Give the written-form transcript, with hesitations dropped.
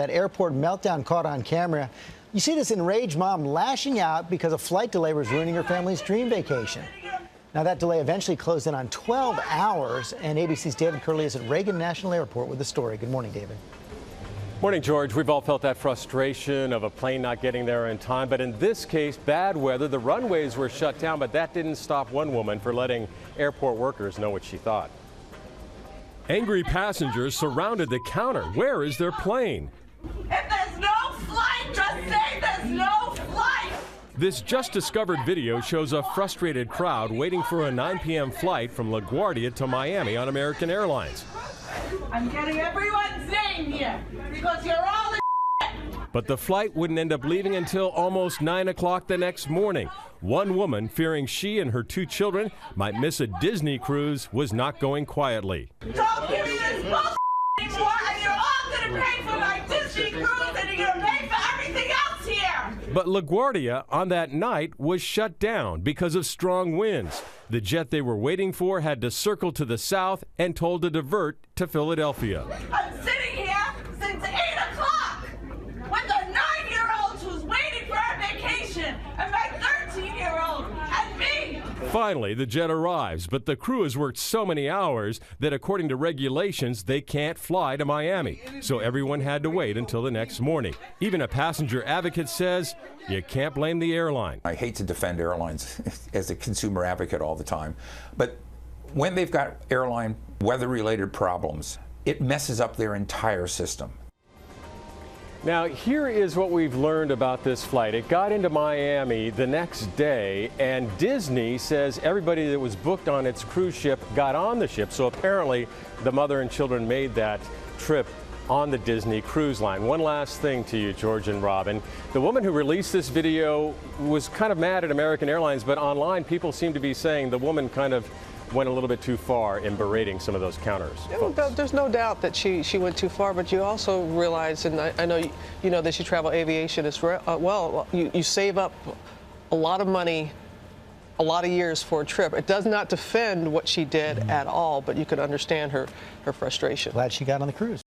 that airport meltdown caught on camera. You see this enraged mom lashing out because a flight delay was ruining her family's dream vacation. Now, that delay eventually closed in on 12 hours, and ABC's David Curley is at Reagan National Airport with the story. Good morning, David. Morning, George. We've all felt that frustration of a plane not getting there in time. But in this case, bad weather. The runways were shut down, but that didn't stop one woman from letting airport workers know what she thought. Angry passengers surrounded the counter. Where is their plane? If there's no flight, just say there's no flight! This just discovered video shows a frustrated crowd waiting for a 9 p.m. flight from LaGuardia to Miami on American Airlines. I'm getting everyone's name here because you're all in. But the flight wouldn't end up leaving until almost 9 o'clock the next morning. One woman, fearing she and her 2 children might miss a Disney cruise, was not going quietly. Don't give me this bullshit anymore, and you're all going to pay for my Disney cruise, and you're going to pay for everything else here. But LaGuardia on that night was shut down because of strong winds. The jet they were waiting for had to circle to the south and told to divert to Philadelphia. I'm sitting here since 8 o'clock with a 9-year-old who's waiting for her vacation, and my 13-year-old, and me. Finally, the jet arrives, but the crew has worked so many hours that according to regulations, they can't fly to Miami. So everyone had to wait until the next morning. Even a passenger advocate says you can't blame the airline. I hate to defend airlines as a consumer advocate all the time, but when they've got airline weather-related problems, it messes up their entire system. Now, here is what we've learned about this flight. It got into Miami the next day, and Disney says everybody that was booked on its cruise ship got on the ship. So apparently, the mother and children made that trip on the Disney cruise line. One last thing to you, George and Robin. The woman who released this video was kind of mad at American Airlines, but online people seem to be saying the woman kind of went a little bit too far in berating some of those counters. There's no doubt that she went too far, but you also realize, and I know you know that you travel aviation as well, you save up a lot of money, a lot of years for a trip. It does not defend what she did at all, but you could understand her frustration. Glad she got on the cruise.